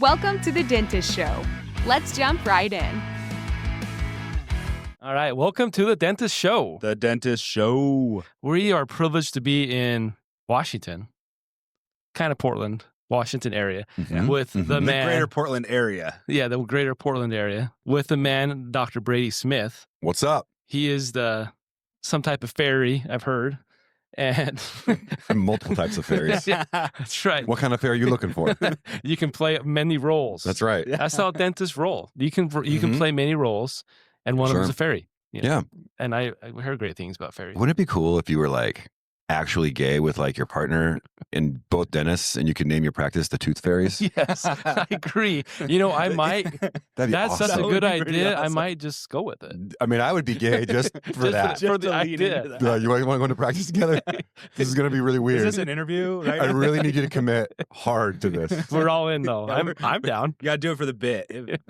Welcome to The Dentist Show. Let's jump right in. All right, welcome to The Dentist Show. The Dentist Show. We are privileged to be in Washington, kind of Portland, Washington area, with the man. The greater Portland area. Yeah, the greater Portland area, with the man, Dr. Brady Smith. What's up? He is some type of fairy, I've heard. And multiple types of fairies. Yeah, that's right. What kind of fairy are you looking for? You can play many roles. That's right. That's how dentists roll. You can play many roles, and one of them is a fairy. You know? Yeah. And I heard great things about fairies. Wouldn't it be cool if you were like actually gay with like your partner and both dentists, and you could name your practice the Tooth Fairies? Yes, I agree. You know, I might. That's awesome. such a good idea. Awesome. I might just go with it. I mean, I would be gay just for that. For the idea. You want to go into practice together? This is going to be really weird. Is this an interview? Right? I really need you to commit hard to this. We're all in though. I'm down. You got to do it for the bit. It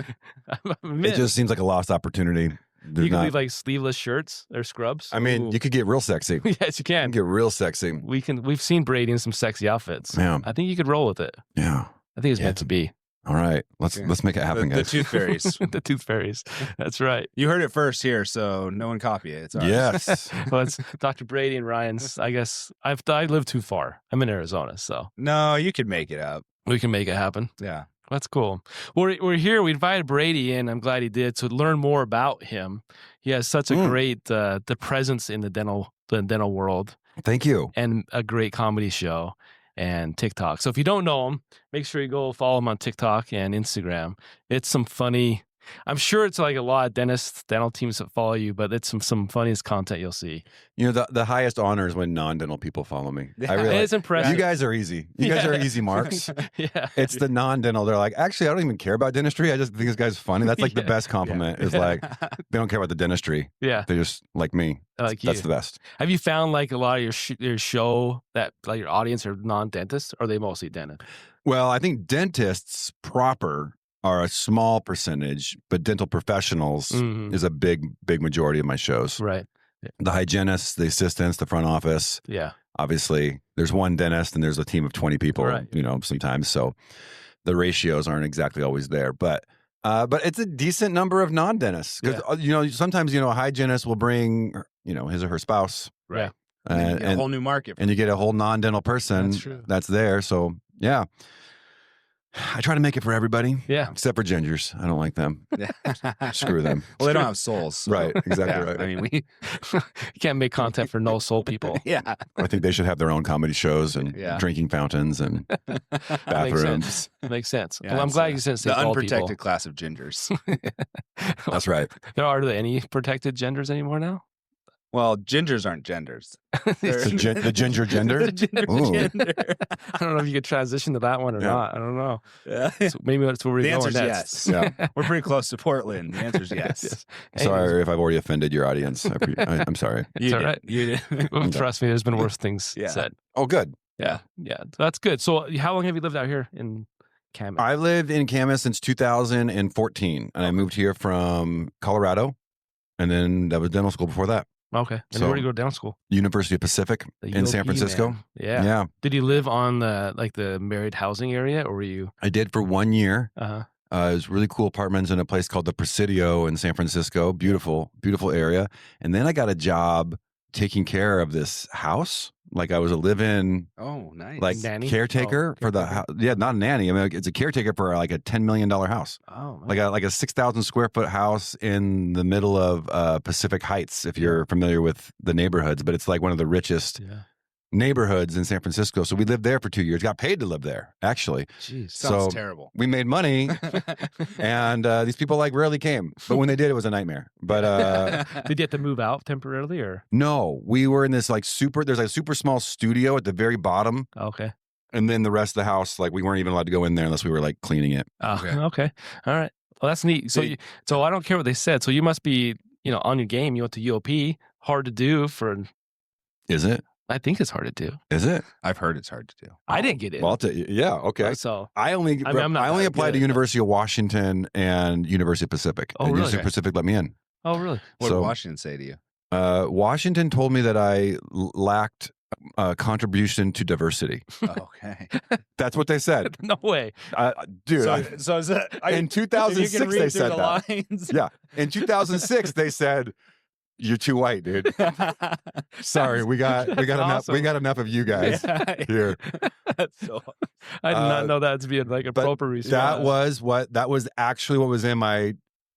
just seems like a lost opportunity. You can leave like sleeveless shirts or scrubs. I mean, you could get real sexy. Yes, you can. Get real sexy. We've seen Brady in some sexy outfits. Yeah. I think you could roll with it. Yeah. I think it's meant to be. All right. Let's make it happen, The guys. Tooth Fairies. The Tooth Fairies. That's right. You heard it first here, so no one copy it. It's ours. Yes. Well, it's Dr. Brady and Ryan's. I guess I live too far. I'm in Arizona, so No, you could make it up. we can make it happen. Yeah. That's cool. We're here. We invited Brady in. I'm glad he did, to learn more about him. He has such a great the presence in the dental world, Thank you. and a great comedy show and TikTok. So if you don't know him, make sure you go follow him on TikTok and Instagram. It's some funny. I'm sure it's like a lot of dental teams that follow you, but it's some funniest content you'll see. You know, the highest honor is when non-dental people follow me. I It's realize impressive. you guys are easy. You guys are easy marks. Yeah. It's the non-dental. They're like, actually, I don't even care about dentistry. I just think this guy's funny. That's like the best compliment. Is like they don't care about the dentistry. Yeah. They just like me. Like That's you. the best. Have you found like a lot of your show that like your audience are non-dentists, or are they mostly dentists? Well, I think dentists proper are a small percentage, but dental professionals is a big majority of my shows. Right. The hygienists, the assistants, the front office. Yeah. Obviously, there's one dentist and there's a team of 20 people, Right. you know, sometimes. So the ratios aren't exactly always there. But it's a decent number of non-dentists. Because, you know, sometimes, you know, a hygienist will bring, you know, his or her spouse. Right. And a whole new market. And you get a whole non-dental person That's true. that's there. So, yeah. I try to make it for everybody. Yeah. Except for gingers. I don't like them. Screw them. Well, they don't have souls. So. Right. Exactly Yeah, right. I mean, we. You can't make content for no soul people. Yeah. I think they should have their own comedy shows and drinking fountains and bathrooms. Makes sense. Yeah, Well, I'm it's, glad you didn't say the bald unprotected people. class of gingers. That's right. There are any protected genders anymore now? Well, gingers aren't genders. The ginger gender? The ginger Ooh. gender. I don't know if you could transition to that one or Yeah. not. I don't know. Yeah. So maybe that's where we're The going answer's next. yes. Yeah. We're pretty close to Portland. The answer's yes. Sorry if I've already offended your audience. I'm sorry. It's all right. You did. Well, trust me, there's been worse things Yeah. said. Oh, good. Yeah. Yeah. That's good. So how long have you lived out here in Camas? I lived in Camas since 2014, and I moved here from Colorado, and then that was dental school before that. Okay. And So- where do you go to dental school? University of Pacific The in San UOP, Francisco. man. Yeah. Yeah. Did you live on the married housing area, or were you? I did for 1 year. Uh-huh. It was really cool apartments in a place called the Presidio in San Francisco. Beautiful, beautiful area. And then I got a job taking care of this house. Like I was a live-in Oh, nice. like Nanny? caretaker for the caretaker. house. Yeah, not a nanny. I mean, it's a caretaker for like a $10 million house. Oh, Like a 6,000 square foot house in the middle of Pacific Heights, if you're familiar with the neighborhoods. But it's like one of the richest yeah. neighborhoods in San Francisco. So we lived there for 2 years. Got paid to live there, actually. Jeez. Sounds so- terrible. We made money, and these people like rarely came. But when they did, it was a nightmare. But Did you have to move out temporarily, or? no, we were in this like there's like a super small studio at the very bottom. Okay. And then the rest of the house, like we weren't even allowed to go in there unless we were like cleaning it. Oh, Okay. okay. All right. Well, that's neat. So, Hey. so I don't care what they said. So you must be, on your game. You went to UOP. Hard to do Is it? I think it's hard to do. Is it? I've heard it's hard to do. I didn't get in. Well, I'll tell you. Yeah. Okay. So I only I'm not that applied good. to University of Washington and University of Pacific. Oh, And really? University of Pacific let me in. oh, really? What So- did Washington say to you? Washington told me that I lacked contribution to diversity. Okay. That's what they said. No way. Dude, So is that, in 2006 they said that. lines. Yeah. In 2006 they said, you're too white, dude. Sorry, we got enough. We got enough of you guys here. That's so I did not know that to be like a proper response. That was actually what was in my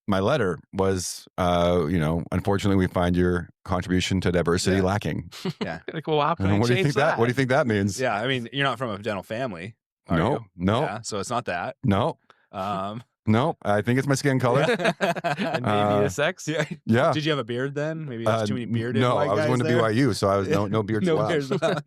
letter was, unfortunately we find your contribution to diversity lacking. Yeah. Like, well, how can I What do you change think that? What do you think that means? Yeah, I mean, you're not from a dental family. Are No, you? no, Yeah, so it's not that. no, no. I think it's my skin color. And maybe the sex. Yeah. Yeah. Did you have a beard then? Maybe there's too many bearded No, white I was guys going to there? BYU, so I was no beards No allowed. beards allowed.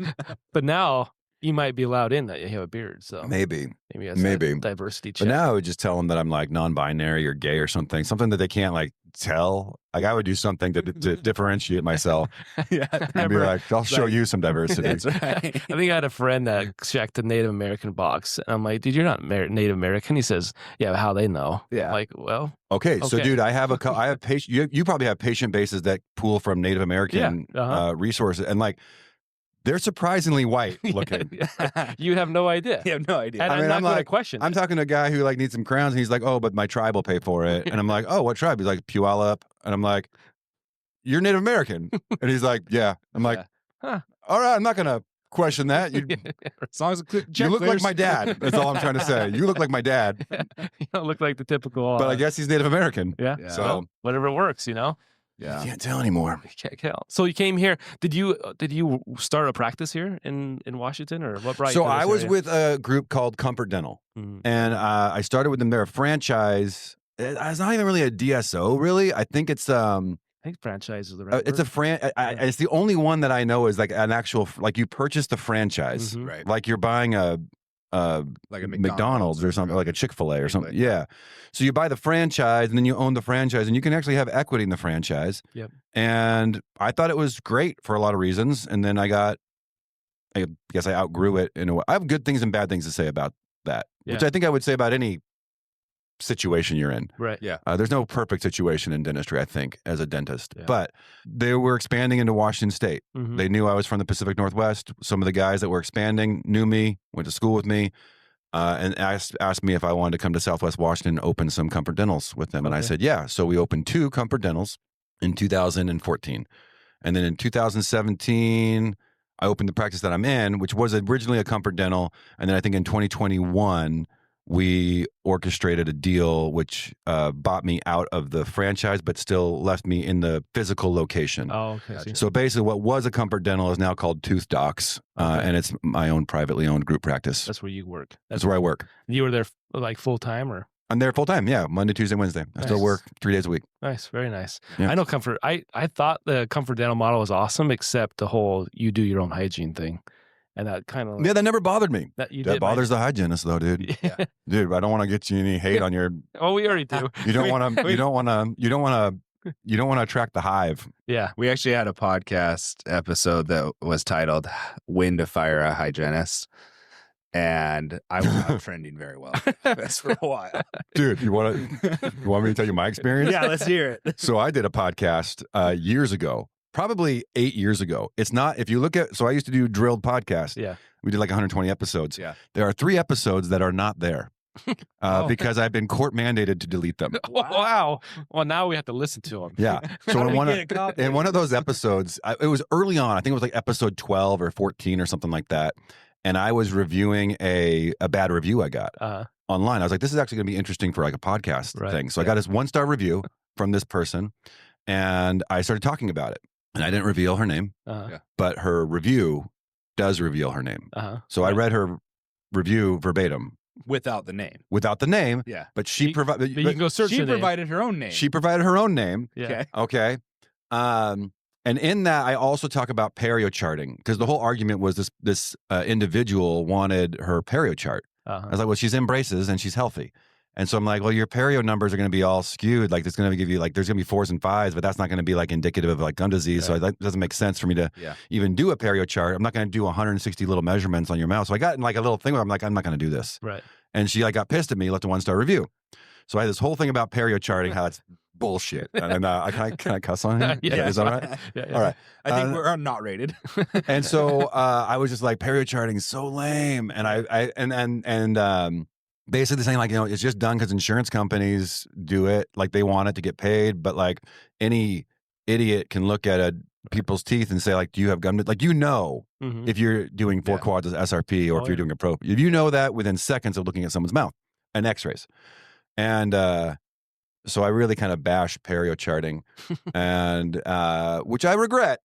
But now you might be allowed in that you have a beard. So Maybe. that's Maybe. a diversity check. But now I would just tell them that I'm like non-binary or gay or something that they can't like tell. Like I would do something to differentiate myself. Yeah. And be like, I'll show you some diversity. That's right. I think I had a friend that checked the Native American box. And I'm like, dude, you're not Native American. He says, yeah, but how they know? Yeah. I'm like, well, Okay, so dude, I have patient. You probably have patient bases that pool from Native American resources, and like they're surprisingly white looking. you have no idea. You have no idea. And I mean, I'm not I'm going to like- question. I'm talking to a guy who like needs some crowns, and he's like, "Oh, but my tribe will pay for it." And I'm like, "Oh, what tribe?" He's like, "Puyallup," and I'm like, "You're Native American," and he's like, "Yeah." I'm like, Huh. "All right, I'm not gonna question that. You As long as you look like my dad." That's all I'm trying to say. You look like my dad, You don't look like the typical. but I guess he's Native American. Yeah. Yeah. So Well, whatever works, you know. you Yeah. can't tell anymore. You can't count. So you came here. Did you start a practice here in Washington, or what brought you So to this I was area? with a group called Comfort Dental. Mhm. And I started with them. They're a franchise. It's not even really a DSO, really. I think it's I think franchise is the right. it's a it's the only one that I know is like an actual like you purchase the franchise, Mhm. Right. like you're buying a Like a McDonald's or something, like a Chick-fil-A or something. Basically. Yeah. So you buy the franchise and then you own the franchise and you can actually have equity in the franchise. Yep. And I thought it was great for a lot of reasons. And then I guess I outgrew it in a way. I have good things and bad things to say about that, which Yeah. I think I would say about any situation you're in. Right. Yeah. There's no perfect situation in dentistry, I think, as a dentist. Yeah. But they were expanding into Washington State. Mhm. They knew I was from the Pacific Northwest. Some of the guys that were expanding knew me, went to school with me, and asked me if I wanted to come to Southwest Washington and open some Comfort Dentals with them. And I Okay. said, yeah. So we opened 2 Comfort Dentals in 2014. And then in 2017, I opened the practice that I'm in, which was originally a Comfort Dental. And then I think in 2021, we orchestrated a deal which bought me out of the franchise, but still left me in the physical location. Oh, okay. Gotcha. see. So basically, what was a Comfort Dental is now called Tooth Docs, Okay. and it's my own privately owned group practice. That's where you work. That's where I work. You were there like full time, or I'm there full time. Yeah, Monday, Tuesday, Wednesday. I still Nice. work 3 days a week. nice, very nice. Yeah. I know Comfort. I thought the Comfort Dental model was awesome, except the whole you do your own hygiene thing, and that kind of Yeah, that never bothered me. that you That did bothers the hygienist, though, dude. Yeah. Dude, I don't want to get you any hate on your. Oh, we already do. You don't want to. You don't want to. You don't want to attract the hive. Yeah. We actually had a podcast episode that was titled "When to Fire a Hygienist," and I was not trending very well this for a while. Dude, you want me to tell you my experience? Yeah, let's hear it. So I did a podcast years ago, probably 8 years ago. It's not, if you look at, so I used to do drilled podcast. Yeah. We did like 120 episodes. Yeah. There are 3 episodes that are not there Oh. because I've been court mandated to delete them. Wow. Well, now we have to listen to them. Yeah. So How do in we one, get of, a copy? in one of those episodes, it was early on. I think it was like episode 12 or 14 or something like that. And I was reviewing a bad review I got online. I was like, this is actually going to be interesting for like a podcast Right. thing. So I got this 1-star review from this person and I started talking about it. And I didn't reveal her name, Uh-huh. but her review does reveal her name. Uh-huh. So I read her review verbatim Without the name. without the name, Yeah. but she But provided. you can go search She the name. provided her own name. She provided her own name. Yeah. Okay. Okay. And in that, I also talk about perio charting because the whole argument was this individual wanted her perio chart. Uh-huh. I was like, well, she's in braces and she's healthy. And so I'm like, well, your perio numbers are going to be all skewed. Like, it's going to give you like, there's going to be 4s and 5s, but that's not going to be like indicative of like gum disease. So that doesn't make sense for me to Yeah. even do a perio chart. I'm not going to do 160 little measurements on your mouth. So I got in like a little thing where I'm like, I'm not going to do this. Right. And she like got pissed at me, left a 1-star review. So I had this whole thing about perio charting, how it's bullshit. And can I cuss on here? Yeah. Is that right? Yeah. All right. I think we're not rated. And so I was just like, perio charting is so lame. And basically saying like, it's just done because insurance companies do it. Like they want it to get paid. But like any idiot can look at people's teeth and say like, do you have gum? Like, Mhm. if you're doing 4 quads as SRP or if you're doing a pro, if you know that within seconds of looking at someone's mouth and x-rays. And so I really kind of bashed perio charting and which I regret.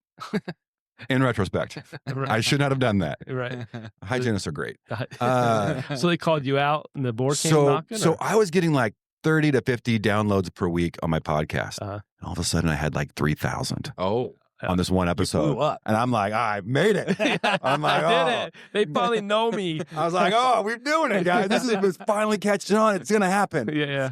In retrospect, Right. I should not have done that. Right. Hygienists are great. So they called you out and the board came So knocking? or- I was getting like 30 to 50 downloads per week on my podcast. Uh-huh. And all of a sudden I had like 3,000 Oh, on this one you episode. blew up. And I'm like, I made it. I'm like, I did it. They finally know me. I was like, we're doing it, guys. This is finally catching on. It's going to happen. Yeah.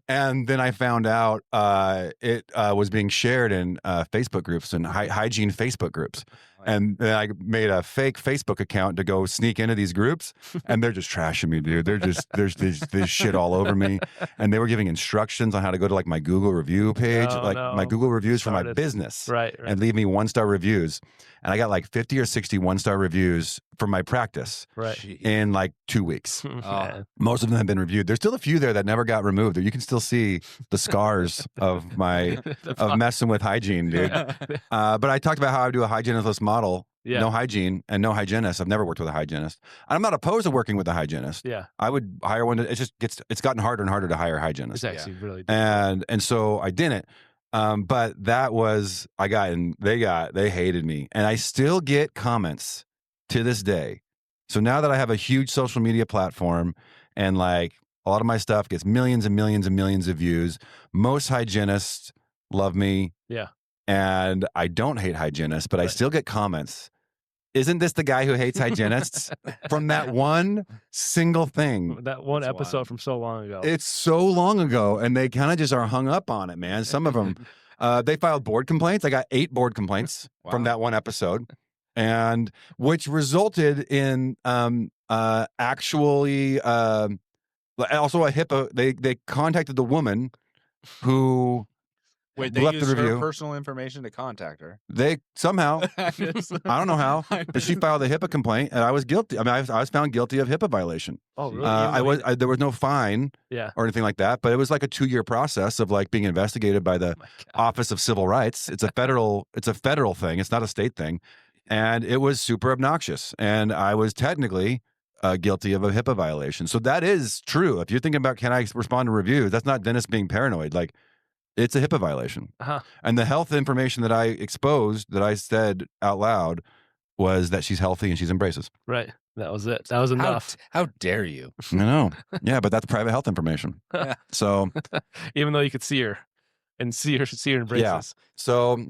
And then I found out it was being shared in Facebook groups and hygiene Facebook groups. And then I made a fake Facebook account to go sneak into these groups, and they're just trashing me, dude. There's this shit all over me, and they were giving instructions on how to go to like my Google review page, my Google reviews for my business, Right. and leave me 1-star reviews. And I got like 50 or 60 1-star reviews from my practice Right. in like 2 weeks. Man. Most of them have been reviewed. There's still a few there that never got removed. You can still see the scars of my of messing with hygiene, dude. But I talked about how I do a hygienistless model, Yeah. no hygiene and no hygienist. I've never worked with a hygienist. I'm not opposed to working with a hygienist. Yeah. I would hire one. It's gotten harder and harder to hire hygienists. It's actually really difficult. And so I didn't. But that was they hated me, and I still get comments to this day. So now that I have a huge social media platform and like a lot of my stuff gets millions and millions and millions of views, most hygienists love me. Yeah. And I don't hate hygienists, but I still get comments. Isn't this the guy who hates hygienists? From that one single thing. That one That's episode wild. from so long ago. It's so long ago, and they kind of just are hung up on it, man. Some of them, they filed board complaints. I got 8 board complaints from Wow. that one episode, and which resulted in actually also a HIPAA. They contacted the woman who Wait, they left the used her review. personal information to contact her. They somehow, I don't know how, but she filed a HIPAA complaint, and I was guilty. I mean, I was found guilty of HIPAA violation. Oh, really? There was no fine Yeah. or anything like that, but it was like a 2-year process of like being investigated by the Oh my God. Office of Civil Rights. It's a federal thing. It's not a state thing. And it was super obnoxious. And I was technically guilty of a HIPAA violation. So that is true. If you're thinking about, can I respond to reviews? That's not Dennis being paranoid. Like, it's a HIPAA violation. Uh-huh. And the health information that I exposed, that I said out loud, was that she's healthy and she's in braces. Right. That was it. That was enough. How dare you? I know. Yeah, but that's private health information. So Even though you could see her and see her in braces.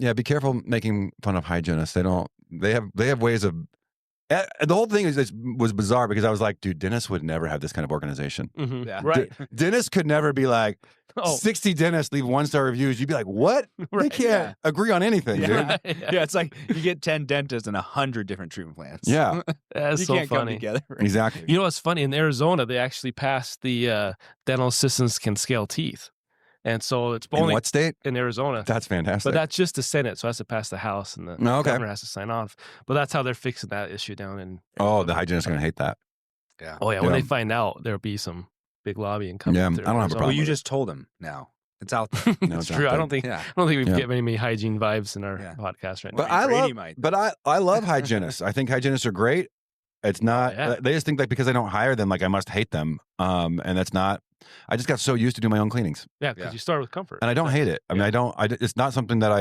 yeah, be careful making fun of hygienists. They have ways of. The whole thing was bizarre because I was like, dude, Dennis would never have this kind of organization. Mhm. Yeah. Right. Dennis could never be like, Oh. 60 dentists leave 1-star reviews. You'd be like, what? They Right. can't agree on anything, dude. Yeah. Yeah. Yeah, it's like you get 10 dentists and 100 different treatment plans. Yeah, That's you so can't come funny. together. exactly. You know what's funny? In Arizona, they actually passed the dental assistants can scale teeth. And so it's In only what state? in Arizona. That's fantastic. But that's just the Senate, so it has to pass the House, and the Oh, okay. governor has to sign off. But that's how they're fixing that issue down in. Oh, the hygienist are going to hate that. Yeah. Oh yeah, when Yeah. they find out, there'll be some big lobbying coming. Yeah, through I don't have a Arizona. Well, problem you with it. just told him now. It's out there. No, It's it's true. not I don't think Yeah. we Yeah. get many hygiene vibes in our Yeah. podcast right But now. I love hygienists. I think hygienists are great. It's not. yeah. They just think that because I don't hire them, like I must hate them. And that's not. I just got so used to doing my own cleanings, Yeah, because Yeah. you start with comfort, and I don't hate it. I mean, Yeah. I don't. It's not something that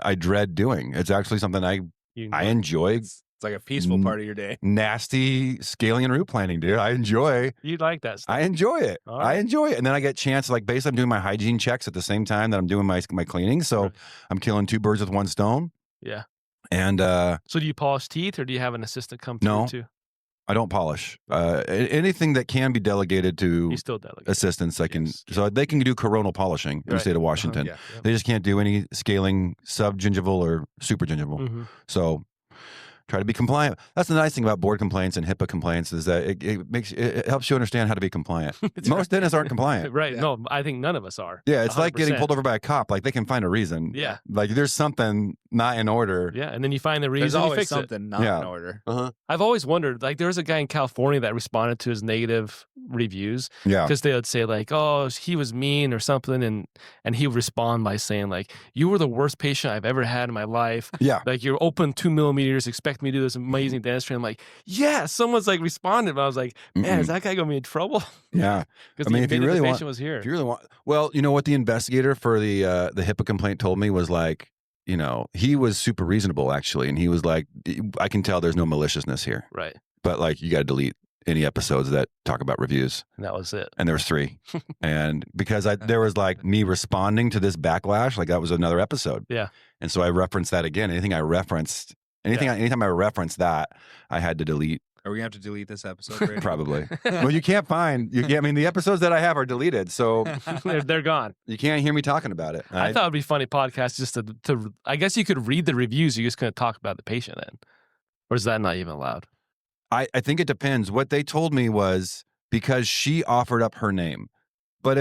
I dread doing. It's actually something I You enjoy. It's like a peaceful part of your day. Nasty scaling and root planning, dude. I enjoy. You like that stuff. I enjoy it. All I right. enjoy it. And then I get chance, like basically I'm doing my hygiene checks at the same time that I'm doing my cleaning. So Right. I'm killing 2 birds with 1 stone. Yeah. And So do you polish teeth, or do you have an assistant come through No. too? I don't polish. Anything that can be delegated to You still delegate. assistants, I can. Yes. So they can do coronal polishing in the Right. state of Washington. Yeah. Yeah. They just can't do any scaling subgingival or supergingival. Mhm. So Try to be compliant. That's the nice thing about board complaints and HIPAA complaints is that it helps you understand how to be compliant. Most dentists aren't compliant. Right. Yeah. No, I think none of us are. Yeah, it's 100%. Like getting pulled over by a cop. Like they can find a reason. Yeah. Like there's something not in order. Yeah, and then you find the reason. There's always fix something not in order. I've always wondered, like there was a guy in California that responded to his negative reviews. Yeah. Because they would say like, oh, he was mean or something. And he would respond by saying like, you were the worst patient I've ever had in my life. Yeah. Like you're open 2 millimeters, expect me to do this amazing dentistry. I'm like, yeah, someone's like responded. But I was like, man, is that guy going to be in trouble? Yeah. Because if you really want, was here. If you really want, well, you know what the investigator for the HIPAA complaint told me was like, you know, he was super reasonable actually. And he was like, I can tell there's no maliciousness here. Right. But like, you got to delete any episodes that talk about reviews. And that was it. And there was 3. And because there was like me responding to this backlash, like that was another episode. Yeah. And so I referenced that again. Anytime I referenced that, I had to delete. Are we going to have to delete this episode, Brady? Probably. Well, you can't find, I mean, the episodes that I have are deleted. So they're gone. You can't hear me talking about it. I thought it'd be a funny podcast just to I guess you could read the reviews. You're just going to talk about the patient then. Or is that not even allowed? I think it depends. What they told me was because she offered up her name. But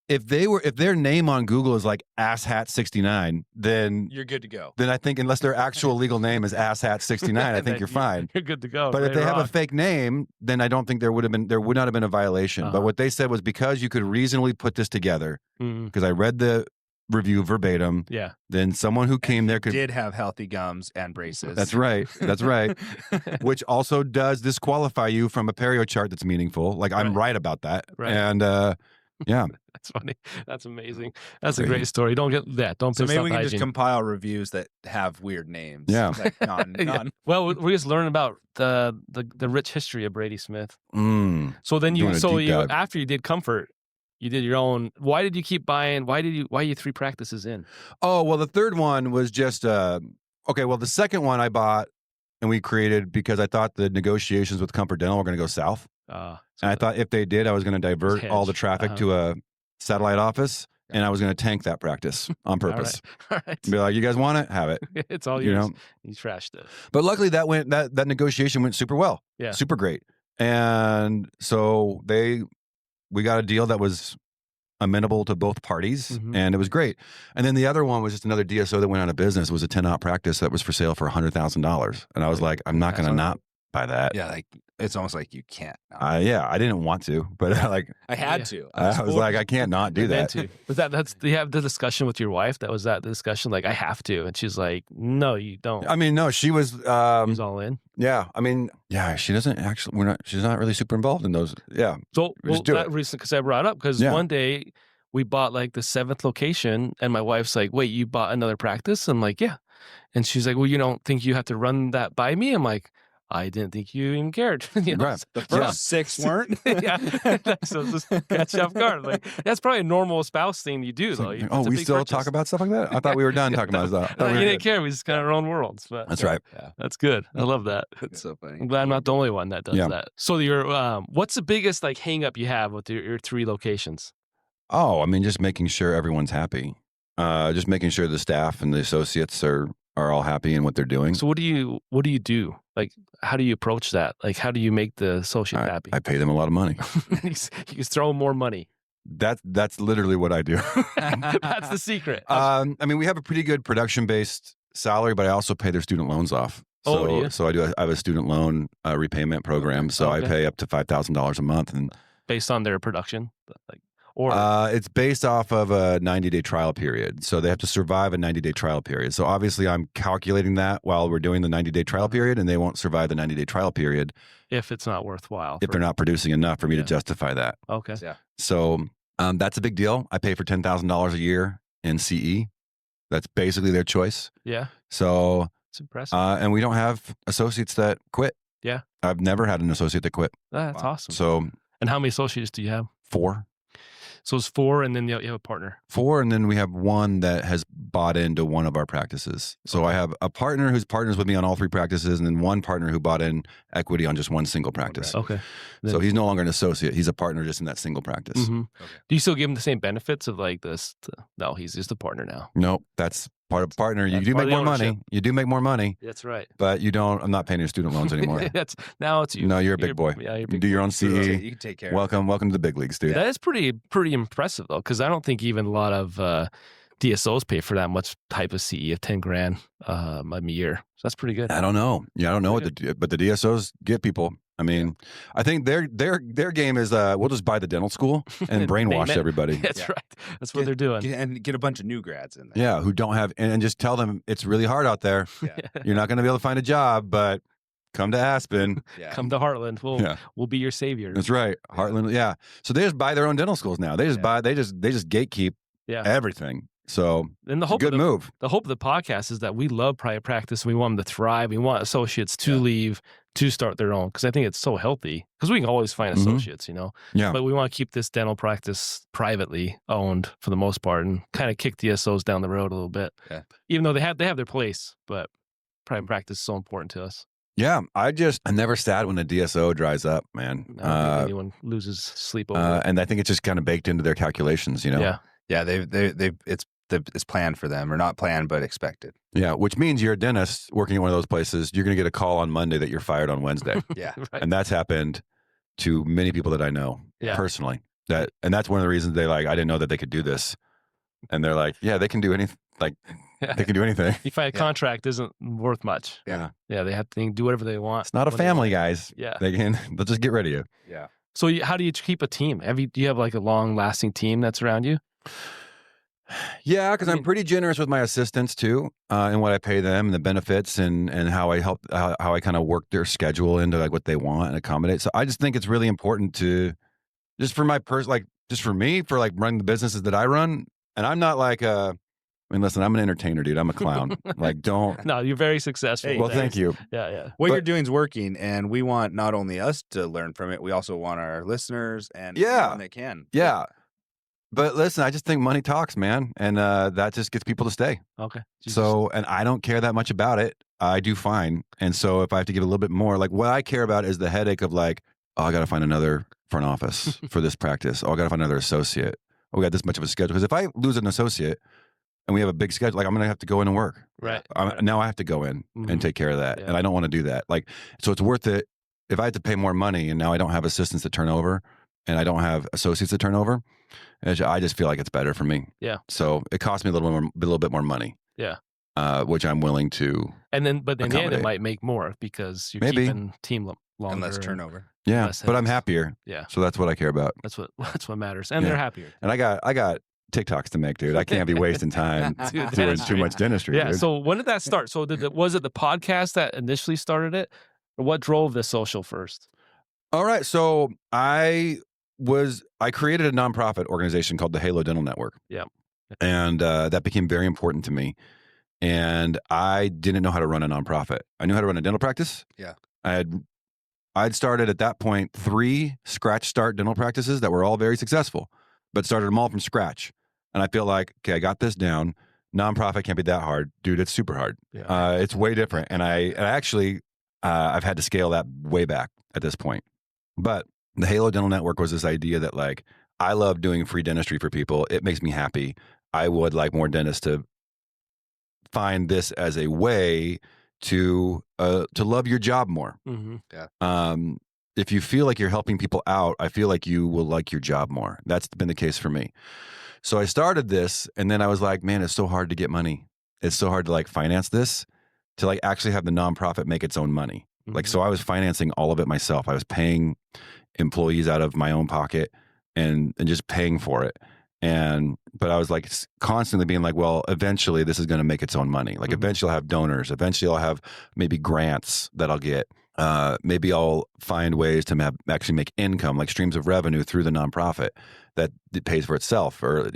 if their name on Google is like asshat69, then you're good to go. Then I think unless their actual legal name is asshat69, I think you're fine. You're good to go. But if they have a fake name, then I don't think there would not have been a violation. But what they said was because you could reasonably put this together, because I read the review verbatim. Yeah. Then someone who came there did have healthy gums and braces. That's right. That's right. Which also does disqualify you from a perio chart that's meaningful. Like I'm right about that. Right. And yeah. That's funny. That's amazing. That's a great story. Don't get that. Don't. So maybe we can just compile reviews that have weird names. Yeah. Like yeah. Well, we're just learning about the rich history of Brady Smith. So then after you did Comfort, you did your own. Why did you keep buying? Why are you 3 practices in? Oh, well, the third one was just okay. Well, the second one I bought and we created because I thought the negotiations with Comfort Dental were going to go south. And I thought if they did, I was going to divert all the traffic to a satellite office, and I was going to tank that practice on purpose. All right. Be like, you guys want it? Have it. It's all yours. You trashed it. But luckily, that negotiation went super well. Yeah, super great. And so we got a deal that was amenable to both parties, and it was great. And then the other one was just another DSO that went out of business. It was a 10-out practice that was for sale for $100,000, and I was like, I'm not going to not buy that. Yeah, like it's almost like you can't. Yeah, I didn't want to, but I had to. I was like, I can't not do that. Was that's you have the discussion with your wife? That was the discussion. Like, I have to, and she's like, no, you don't. I mean, no, she was. She was all in. Yeah, I mean, yeah, she doesn't actually. She's not really super involved in those. Yeah. So that reason, because I brought up because one day we bought like the 7th location, and my wife's like, "Wait, you bought another practice?" I'm like, "Yeah," and she's like, "Well, you don't think you have to run that by me?" I'm like, I didn't think you even cared. Right. The first 6 weren't. Yeah. So just catch you off guard. Like that's probably a normal spouse thing you do, though. We still talk about stuff like that? I thought we were done talking about stuff. You didn't care. We just got our own worlds. But that's right. Yeah. That's good. I love that. That's so funny. I'm glad I'm not the only one that does that. So what's the biggest like hang up you have with your 3 locations? Oh, I mean, just making sure everyone's happy. Just making sure the staff and the associates are all happy in what they're doing. So what do you do? Like, how do you approach that? Like, how do you make the associate happy? I pay them a lot of money. You can throw more money. That's literally what I do. That's the secret. I mean, we have a pretty good production-based salary, but I also pay their student loans off. So, so I have a student loan repayment program. So I pay up to $5,000 a month, and based on their production, like. Or it's based off of a 90-day trial period. So they have to survive a 90-day trial period. So obviously I'm calculating that while we're doing the 90-day trial period, and they won't survive the 90-day trial period if it's not worthwhile. If they're not producing enough for me to justify that. Okay. Yeah. So that's a big deal. I pay for $10,000 a year in CE. That's basically their choice. Yeah. So it's impressive. And we don't have associates that quit. Yeah. I've never had an associate that quit. That's awesome. So, and how many associates do you have? 4. So it's 4, and then you have a partner. 4, and then we have one that has bought into one of our practices. So I have a partner who's partners with me on all 3 practices, and then one partner who bought in equity on just one single practice. Okay. So he's no longer an associate. He's a partner just in that single practice. Okay. Do you still give him the same benefits of like this? No, he's just a partner now. Nope. That's Partner, you That's do part make of the more money. ownership. You do make more money, That's right. but you don't. I'm not paying your student loans anymore. Now it's you. No, you're a big boy. Yeah, you're a You big do your boy. own You CE. can take care. Welcome to the big leagues, dude. That is pretty impressive though, because I don't think even a lot of DSOs pay for that much type of CE of 10 grand a year. So that's pretty good. I don't know. Yeah, I don't know but the DSOs get people. I mean, I think their game is we'll just buy the dental school and brainwash everybody. That's right. That's what they're doing. And get a bunch of new grads in there. Yeah, who don't have and just tell them it's really hard out there. Yeah. You're not going to be able to find a job, but come to Aspen. Yeah. Come to Heartland. We'll be your savior. That's right. Heartland. Yeah. So they just buy their own dental schools now. They just buy. They just gatekeep everything. So and it's a good move. The hope of the podcast is that we love private practice. We want them to thrive. We want associates to leave to start their own because I think it's so healthy. Because we can always find associates, Yeah. But we want to keep this dental practice privately owned for the most part and kind of kick DSOs down the road a little bit. Yeah. Even though they have their place, but private practice is so important to us. Yeah. I'm never sad when a DSO dries up, man. I don't think anyone loses sleep over it. And I think it's just kind of baked into their calculations, Yeah. Yeah. It's planned for them, or not planned, but expected. Yeah, which means you're a dentist working at one of those places. You're going to get a call on Monday that you're fired on Wednesday. Yeah. Right. And that's happened to many people that I know personally. And that's one of the reasons I didn't know that they could do this. And they're like, yeah, they can do anything. Like, they can do anything. You find a contract isn't worth much. Yeah. Yeah, they have to do whatever they want. It's not a family, guys. Yeah. They'll just get rid of you. Yeah. So how do you keep a team? Do you have like a long-lasting team that's around you? Yeah, because I'm pretty generous with my assistants too, and what I pay them, and the benefits, and how I help, how I kind of work their schedule into like what they want and accommodate. So I just think it's really important to, just for my just for me, for like running the businesses that I run. And I'm not like listen, I'm an entertainer, dude. I'm a clown. Like, don't. No, you're very successful. Well, thank you. Yeah. What you're doing is working, and we want not only us to learn from it, we also want our listeners and anyone that can. Yeah. But listen, I just think money talks, man. And that just gets people to stay. Okay. And I don't care that much about it. I do fine. And so if I have to give a little bit more, like what I care about is the headache of like, oh, I got to find another front office for this practice. Oh, I got to find another associate. Oh, we got this much of a schedule. Because if I lose an associate and we have a big schedule, like I'm going to have to go in and work. Right. Now I have to go in and take care of that. Yeah. And I don't want to do that. Like, so it's worth it. If I had to pay more money and now I don't have assistants to turn over and I don't have associates to turn over, I just feel like it's better for me. Yeah. So it costs me a little bit more money. Yeah. Which I'm willing to. But in the end, it might make more because you're keeping team longer and less turnover. Yeah, but I'm happier. Yeah. So that's what I care about. That's what matters, and they're happier. And I got TikToks to make, dude. I can't be wasting time doing too much dentistry. Yeah. Dude. So when did that start? So was it the podcast that initially started it, or what drove the social first? All right. So I created a nonprofit organization called the Halo Dental Network. Yeah. And that became very important to me. And I didn't know how to run a nonprofit. I knew how to run a dental practice. Yeah. I'd started at that point 3 scratch start dental practices that were all very successful, but started them all from scratch. And I feel like, okay, I got this down. Nonprofit can't be that hard. Dude, it's super hard. Yeah. It's way different. And I actually, I've had to scale that way back at this point. But the Halo Dental Network was this idea that like, I love doing free dentistry for people. It makes me happy. I would like more dentists to find this as a way to love your job more. Mm-hmm. Yeah. If you feel like you're helping people out, I feel like you will like your job more. That's been the case for me. So I started this, and then I was like, man, it's so hard to get money. It's so hard to like finance this, to like actually have the nonprofit make its own money. Mm-hmm. Like, so I was financing all of it myself. I was paying employees out of my own pocket and just paying for it. But I was like constantly being like, well, eventually this is going to make its own money. Like eventually I'll have donors. Eventually I'll have maybe grants that I'll get. Maybe I'll find ways to actually make income, like streams of revenue through the nonprofit that it pays for itself, or,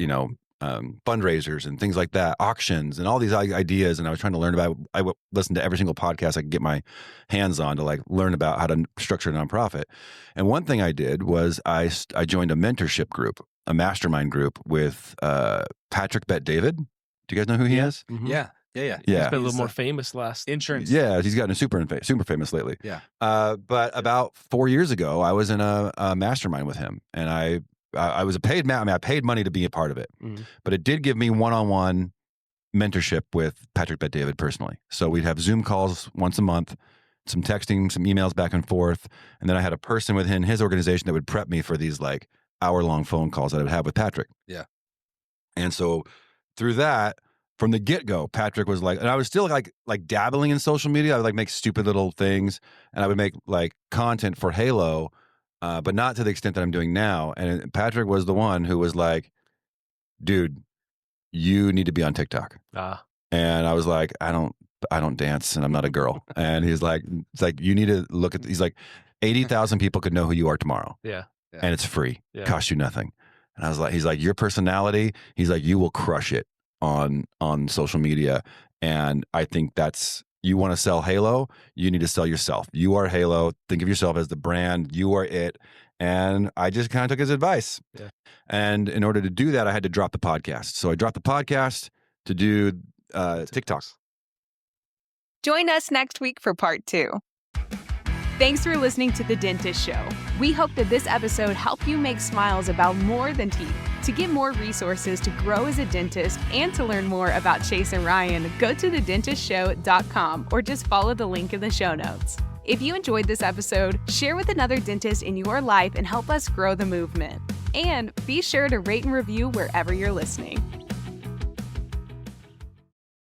fundraisers and things like that, auctions and all these ideas. And I was trying to learn about, I would listen to every single podcast I could get my hands on to like learn about how to structure a nonprofit. And one thing I did was I joined a mentorship group, a mastermind group with Patrick Bet-David. Do you guys know who he is? Mm-hmm. Yeah. He's been a little more famous last insurance. Yeah, he's gotten super famous lately. Yeah. But about 4 years ago, I was in a mastermind with him, and I was a paid man. I mean, I paid money to be a part of it, but it did give me one-on-one mentorship with Patrick Bet-David personally. So we'd have Zoom calls once a month, some texting, some emails back and forth. And then I had a person within his organization that would prep me for these like hour-long phone calls that I would have with Patrick. Yeah. And so through that, from the get-go, Patrick was like, and I was still like dabbling in social media. I would like make stupid little things, and I would make like content for Halo, but not to the extent that I'm doing now. And Patrick was the one who was like, dude, you need to be on TikTok. And I was like, I don't dance and I'm not a girl. And he's like, it's like, you need to look at, he's like, 80,000 people could know who you are tomorrow. Yeah. And it's free. Yeah. Costs you nothing. And I was like, he's like, your personality, he's like, you will crush it on social media. And I think you want to sell Halo, you need to sell yourself. You are Halo. Think of yourself as the brand. You are it. And I just kind of took his advice. Yeah. And in order to do that, I had to drop the podcast. So I dropped the podcast to do TikToks. Join us next week for part 2. Thanks for listening to The Dentist Show. We hope that this episode helped you make smiles about more than teeth. To get more resources to grow as a dentist and to learn more about Chase and Ryan, go to thedentistshow.com or just follow the link in the show notes. If you enjoyed this episode, share with another dentist in your life and help us grow the movement. And be sure to rate and review wherever you're listening.